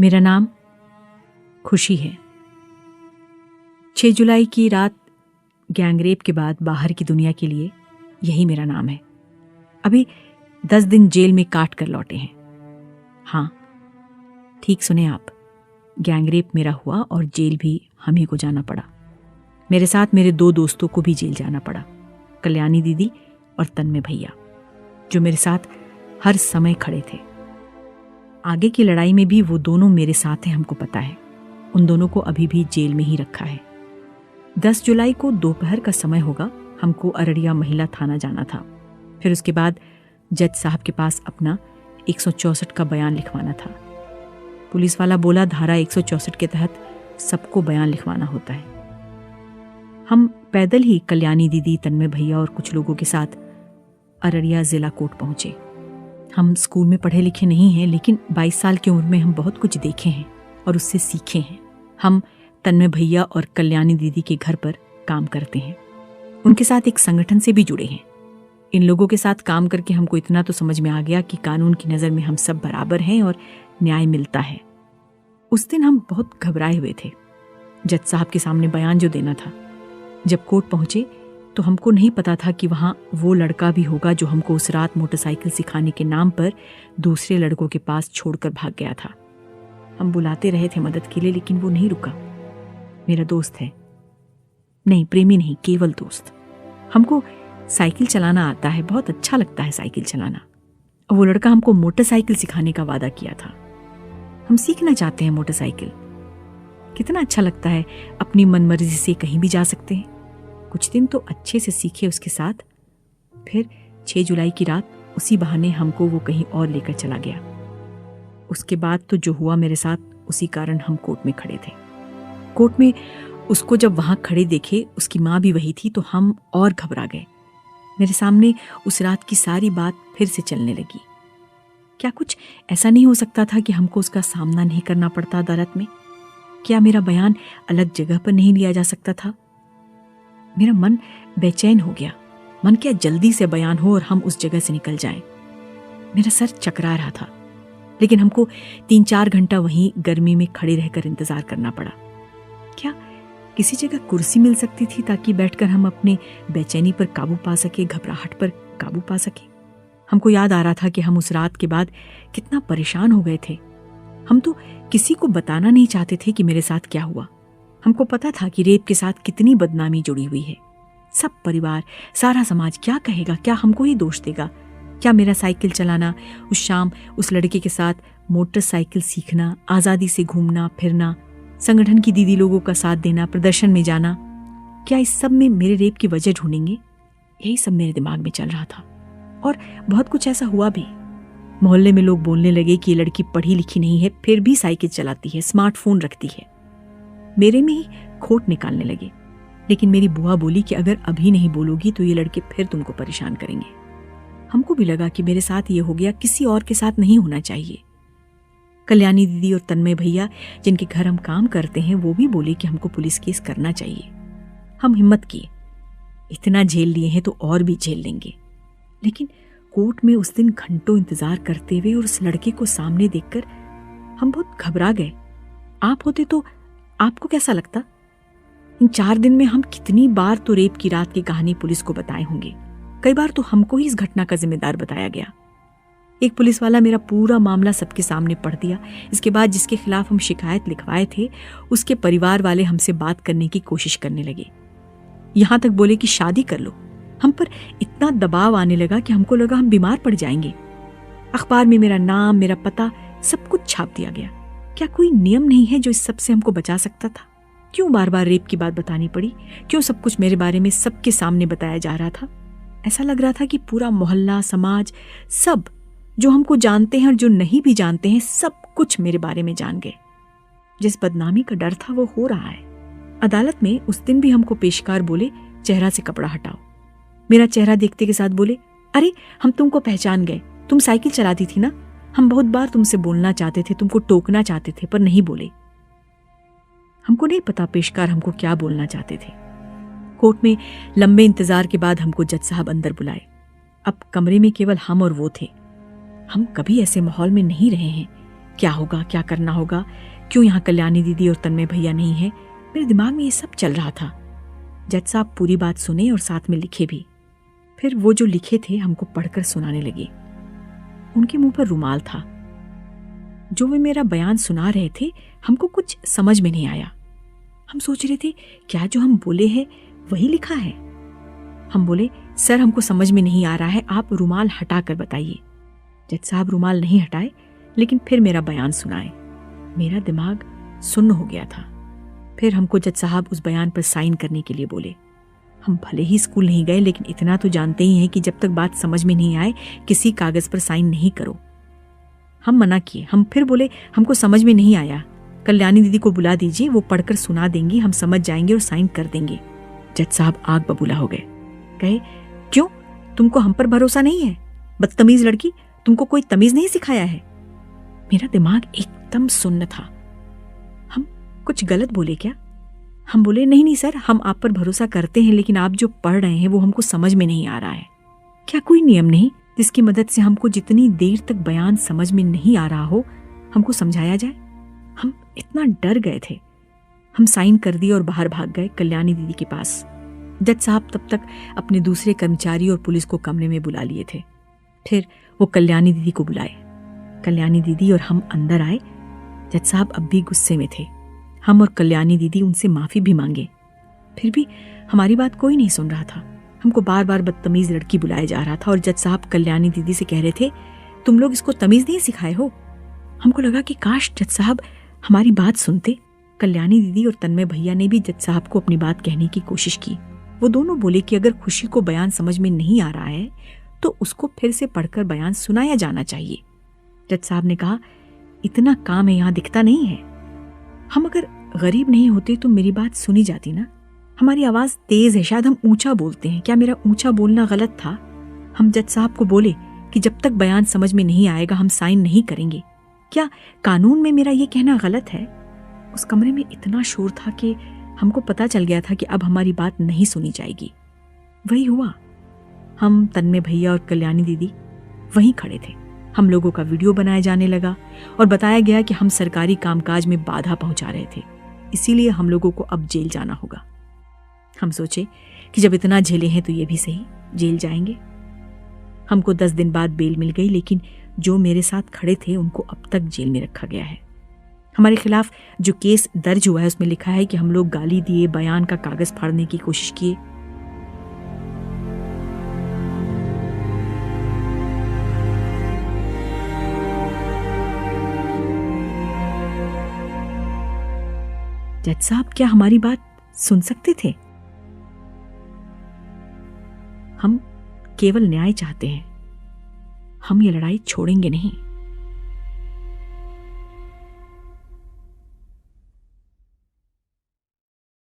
मेरा नाम खुशी है। 6 जुलाई की रात गैंगरेप के बाद बाहर की दुनिया के लिए यही मेरा नाम है। अभी 10 दिन जेल में काट कर लौटे हैं। हाँ, ठीक सुने आप, गैंगरेप मेरा हुआ और जेल भी हम ही को जाना पड़ा। मेरे साथ मेरे 2 दोस्तों को भी जेल जाना पड़ा, कल्याणी दीदी और तन्मय भैया, जो मेरे साथ हर समय खड़े थे। आगे की लड़ाई में भी वो दोनों मेरे साथ हैं, हमको पता है। उन दोनों को अभी भी जेल में ही रखा है। 10 जुलाई को दोपहर का समय होगा, हमको अररिया महिला थाना जाना था। फिर उसके बाद जज साहब के पास अपना 164 का बयान लिखवाना था। पुलिस वाला बोला धारा 164 के तहत सबको बयान लिखवाना होता है। हम पैदल ही कल्याणी दीदी, तन्मय भैया और कुछ लोगों के साथ अररिया जिला कोर्ट पहुंचे। हम स्कूल में पढ़े लिखे नहीं हैं, लेकिन 22 साल की उम्र में हम बहुत कुछ देखे हैं और उससे सीखे हैं। हम तन्मय भैया और कल्याणी दीदी के घर पर काम करते हैं। उनके साथ एक संगठन से भी जुड़े हैं। इन लोगों के साथ काम करके हमको इतना तो समझ में आ गया कि कानून की नज़र में हम सब बराबर हैं और न्याय मिलता है। उस दिन हम बहुत घबराए हुए थे। जज साहब के सामने बयान जो देना था, जब कोर्ट पहुंचे तो हमको नहीं पता था कि वहाँ वो लड़का भी होगा जो हमको उस रात मोटरसाइकिल सिखाने के नाम पर दूसरे लड़कों के पास छोड़कर भाग गया था। हम बुलाते रहे थे मदद के लिए, लेकिन वो नहीं रुका। मेरा दोस्त है, नहीं प्रेमी नहीं, केवल दोस्त। हमको साइकिल चलाना आता है, बहुत अच्छा लगता है साइकिल चलाना। और वो लड़का हमको मोटरसाइकिल सिखाने का वादा किया था। हम सीखना चाहते हैं मोटरसाइकिल। कितना अच्छा लगता है, अपनी मनमर्जी से कहीं भी जा सकते हैं। कुछ दिन तो अच्छे से सीखे उसके साथ। फिर 6 जुलाई की रात उसी बहाने हमको वो कहीं और लेकर चला गया। उसके बाद तो जो हुआ मेरे साथ, उसी कारण हम कोर्ट में खड़े थे। कोर्ट में उसको जब वहां खड़े देखे, उसकी माँ भी वही थी, तो हम और घबरा गए। मेरे सामने उस रात की सारी बात फिर से चलने लगी। क्या कुछ ऐसा नहीं हो सकता था कि हमको उसका सामना नहीं करना पड़ता अदालत में? क्या मेरा बयान अलग जगह पर नहीं लिया जा सकता था? मेरा मन बेचैन हो गया। मन क्या जल्दी से बयान हो और हम उस जगह से निकल जाएं। मेरा सर चकरा रहा था, लेकिन हमको 3-4 घंटा वहीं गर्मी में खड़े रहकर इंतजार करना पड़ा। क्या किसी जगह कुर्सी मिल सकती थी ताकि बैठकर हम अपने बेचैनी पर काबू पा सके, घबराहट पर काबू पा सके? हमको याद आ रहा था कि हम उस रात के बाद कितना परेशान हो गए थे। हम तो किसी को बताना नहीं चाहते थे कि मेरे साथ क्या हुआ। हमको पता था कि रेप के साथ कितनी बदनामी जुड़ी हुई है। सब परिवार, सारा समाज क्या कहेगा? क्या हमको ही दोष देगा? क्या मेरा साइकिल चलाना, उस शाम उस लड़के के साथ मोटरसाइकिल सीखना, आज़ादी से घूमना फिरना, संगठन की दीदी लोगों का साथ देना, प्रदर्शन में जाना, क्या इस सब में मेरे रेप की वजह ढूंढेंगे? यही सब मेरे दिमाग में चल रहा था। और बहुत कुछ ऐसा हुआ भी। मोहल्ले में लोग बोलने लगे कि ये लड़की पढ़ी लिखी नहीं है, फिर भी साइकिल चलाती है, स्मार्टफोन रखती है। मेरे में ही खोट निकालने लगे। लेकिन मेरी बुआ बोली कि अगर अभी नहीं बोलोगी तो ये लड़के फिर तुमको परेशान करेंगे। हमको भी लगा कि मेरे साथ ये हो गया, किसी और के साथ नहीं होना चाहिए। कल्याणी दीदी और तन्मय भैया, जिनके घर हम काम करते हैं, वो भी बोले कि हमको पुलिस केस करना चाहिए। हम हिम्मत किए, इतना झेल लिए हैं तो और भी झेल लेंगे। लेकिन कोर्ट में उस दिन घंटों इंतजार करते हुए और उस लड़के को सामने देखकर हम बहुत घबरा गए। आप होते तो आपको कैसा लगता? इन 4 दिन में हम कितनी बार तो रेप की रात की कहानी पुलिस को बताए होंगे। कई बार तो हमको ही इस घटना का जिम्मेदार बताया गया। एक पुलिस वाला मेरा पूरा मामला सबके सामने पढ़ दिया। इसके बाद जिसके खिलाफ हम शिकायत लिखवाए थे, उसके परिवार वाले हमसे बात करने की कोशिश करने लगे। यहां तक बोले कि शादी कर लो। हम पर इतना दबाव आने लगा कि हमको लगा हम बीमार पड़ जाएंगे। अखबार में मेरा नाम, मेरा पता, सब कुछ छाप दिया गया। क्या कोई नियम नहीं है जो इस सब से हमको बचा सकता था? क्यों बार बार रेप की बात बतानी पड़ी? क्यों सब कुछ मेरे बारे में सबके सामने बताया जा रहा था? ऐसा लग रहा था कि पूरा मोहल्ला, समाज, सब जो हमको जानते हैं और जो नहीं भी जानते हैं, सब कुछ मेरे बारे में जान गए। जिस बदनामी का डर था वो हो रहा है। अदालत में उस दिन भी हमको पेशकार बोले, चेहरा से कपड़ा हटाओ। मेरा चेहरा देखते के साथ बोले, अरे हम तुमको पहचान गए, तुम साइकिल चलाती थी ना, हम बहुत बार तुमसे बोलना चाहते थे, तुमको टोकना चाहते थे, पर नहीं बोले। हमको नहीं पता पेशकार हमको क्या बोलना चाहते थे। कोर्ट में लंबे इंतजार के बाद हमको जज साहब अंदर बुलाए। अब कमरे में केवल हम और वो थे। हम कभी ऐसे माहौल में नहीं रहे हैं। क्या होगा, क्या करना होगा, क्यों यहाँ कल्याणी दीदी और तन्मय भैया नहीं है। मेरे दिमाग में ये सब चल रहा था। जज साहब पूरी बात सुने और साथ में लिखे भी। फिर वो जो लिखे थे हमको पढ़कर सुनाने लगे। उनके मुंह पर रुमाल था। जो वे मेरा बयान सुना रहे थे हमको कुछ समझ में नहीं आया। हम सोच रहे थे क्या जो हम बोले हैं वही लिखा है। हम बोले, सर हमको समझ में नहीं आ रहा है, आप रुमाल हटा कर बताइए। जज साहब रुमाल नहीं हटाए, लेकिन फिर मेरा बयान सुनाए। मेरा दिमाग सुन्न हो गया था। फिर हमको जज साहब उस बयान पर साइन करने के लिए बोले। हम भले ही स्कूल नहीं गए, लेकिन इतना तो जानते ही हैं कि जब तक बात समझ में नहीं आए किसी कागज पर साइन नहीं करो। हम मना किए। हम फिर बोले, हमको समझ में नहीं आया, कल्याणी दीदी को बुला दीजिए, वो पढ़कर सुना देंगी, हम समझ जाएंगे और साइन कर देंगे। जज साहब आग बबूला हो गए। कहे, क्यों, तुमको हम पर भरोसा नहीं है? बदतमीज लड़की, तुमको कोई तमीज नहीं सिखाया है? मेरा दिमाग एकदम सुन्न था। हम कुछ गलत बोले क्या? हम बोले, नहीं नहीं सर, हम आप पर भरोसा करते हैं, लेकिन आप जो पढ़ रहे हैं वो हमको समझ में नहीं आ रहा है। क्या कोई नियम नहीं जिसकी मदद से हमको जितनी देर तक बयान समझ में नहीं आ रहा हो हमको समझाया जाए? हम इतना डर गए थे। हम साइन कर दिए और बाहर भाग गए कल्याणी दीदी के पास। जज साहब तब तक अपने दूसरे कर्मचारी और पुलिस को कमरे में बुला लिए थे। फिर वो कल्याणी दीदी को बुलाए। कल्याणी दीदी और हम अंदर आए। जज साहब अब भी गुस्से में थे। हम और कल्याणी दीदी उनसे माफी भी मांगे, फिर भी हमारी बात कोई नहीं सुन रहा था। हमको बार बार बदतमीज लड़की बुलाया जा रहा था और जज साहब कल्याणी दीदी से कह रहे थे, तुम लोग इसको तमीज नहीं सिखाए हो। हमको लगा कि काश जज साहब हमारी बात सुनते। कल्याणी दीदी और तन्मय भैया ने भी जज साहब को अपनी बात कहने की कोशिश की। वो दोनों बोले कि अगर खुशी को बयान समझ में नहीं आ रहा है तो उसको फिर से पढ़कर बयान सुनाया जाना चाहिए। जज साहब ने कहा, इतना काम है यहाँ दिखता नहीं है। हम अगर गरीब नहीं होते तो मेरी बात सुनी जाती ना। हमारी आवाज तेज है, शायद हम ऊंचा बोलते हैं। क्या मेरा ऊंचा बोलना गलत था? हम जज साहब को बोले कि जब तक बयान समझ में नहीं आएगा हम साइन नहीं करेंगे। क्या कानून में मेरा ये कहना गलत है? उस कमरे में इतना शोर था कि हमको पता चल गया था कि अब हमारी बात नहीं सुनी जाएगी। वही हुआ। हम, तन्मय भैया और कल्याणी दीदी वहीं खड़े थे। हम लोगों का वीडियो बनाया जाने लगा और बताया गया कि हम सरकारी कामकाज में बाधा पहुंचा रहे थे, इसीलिए हम लोगों को अब जेल जाना होगा। हम सोचे कि जब इतना झेले हैं तो ये भी सही, जेल जाएंगे। हमको 10 दिन बाद बेल मिल गई, लेकिन जो मेरे साथ खड़े थे उनको अब तक जेल में रखा गया है। हमारे खिलाफ जो केस दर्ज हुआ है उसमें लिखा है कि हम लोग गाली दिए, बयान का कागज फाड़ने की कोशिश किए। जज साहब क्या हमारी बात सुन सकते थे? हम केवल न्याय चाहते हैं। हम ये लड़ाई छोड़ेंगे नहीं।